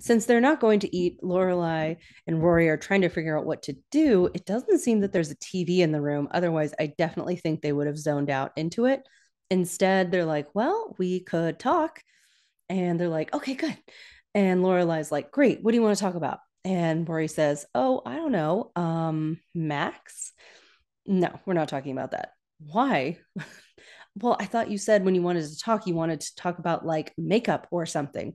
Since they're not going to eat, Lorelai and Rory are trying to figure out what to do. It doesn't seem that there's a TV in the room. Otherwise, I definitely think they would have zoned out into it. Instead, they're like, well, we could talk. And they're like, okay, good. And Lorelai's like, great. What do you want to talk about? And Rory says, oh, I don't know. Max? No, we're not talking about that. Why? Well, I thought you said when you wanted to talk, you wanted to talk about like makeup or something.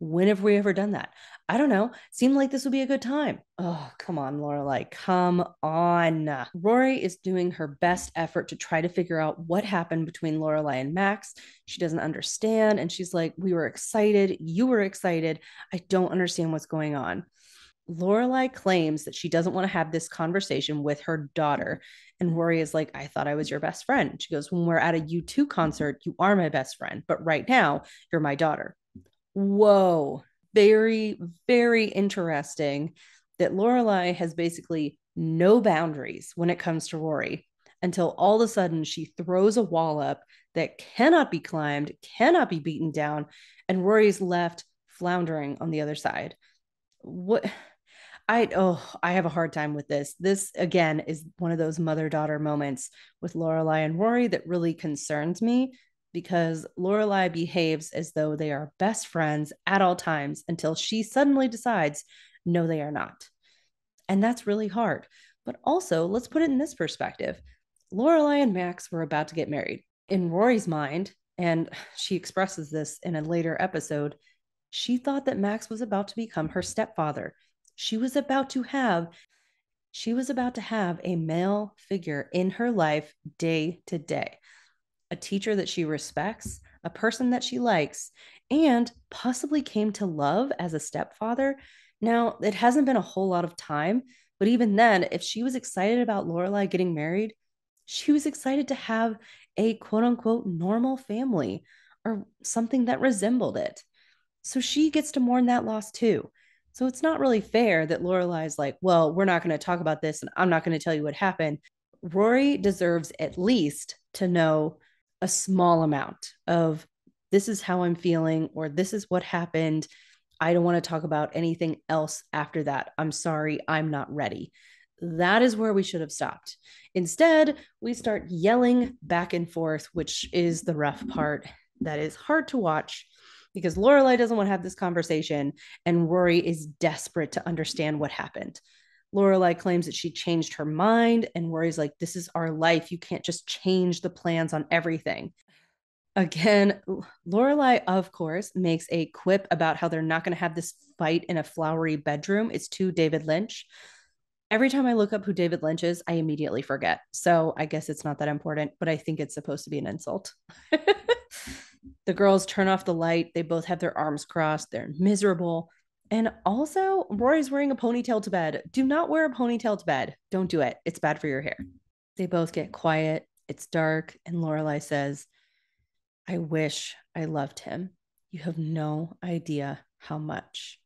When have we ever done that? I don't know. Seemed like this would be a good time. Oh, come on, Lorelai. Come on. Rory is doing her best effort to try to figure out what happened between Lorelai and Max. She doesn't understand. And she's like, we were excited. You were excited. I don't understand what's going on. Lorelai claims that she doesn't want to have this conversation with her daughter. And Rory is like, I thought I was your best friend. She goes, when we're at a U2 concert, you are my best friend. But right now, you're my daughter. Whoa. Very, very interesting that Lorelai has basically no boundaries when it comes to Rory until all of a sudden she throws a wall up that cannot be climbed, cannot be beaten down, and Rory's left floundering on the other side. What I have a hard time with this. This again is one of those mother-daughter moments with Lorelai and Rory that really concerns me because Lorelai behaves as though they are best friends at all times until she suddenly decides no they are not. And that's really hard. But also, let's put it in this perspective. Lorelai and Max were about to get married. In Rory's mind, and she expresses this in a later episode, she thought that Max was about to become her stepfather. She was about to have she was about to have a male figure in her life day to day, a teacher that she respects, a person that she likes, and possibly came to love as a stepfather. Now, it hasn't been a whole lot of time, but even then, if she was excited about Lorelai getting married, she was excited to have a quote unquote normal family or something that resembled it. So she gets to mourn that loss too. So it's not really fair that Lorelai's like, well, we're not going to talk about this and I'm not going to tell you what happened. Rory deserves at least to know a small amount of this is how I'm feeling or this is what happened. I don't want to talk about anything else after that. I'm sorry, I'm not ready. That is where we should have stopped. Instead, we start yelling back and forth, which is the rough part. That is hard to watch because Lorelai doesn't want to have this conversation and Rory is desperate to understand what happened. Lorelai claims that she changed her mind and Rory's like, this is our life. You can't just change the plans on everything. Again, Lorelai, of course, makes a quip about how they're not going to have this fight in a flowery bedroom. It's to David Lynch. Every time I look up who David Lynch is, I immediately forget. So I guess it's not that important, but I think it's supposed to be an insult. The girls turn off the light. They both have their arms crossed. They're miserable. And also, Rory's wearing a ponytail to bed. Do not wear a ponytail to bed. Don't do it. It's bad for your hair. They both get quiet. It's dark. And Lorelai says, I wish I loved him. You have no idea how much.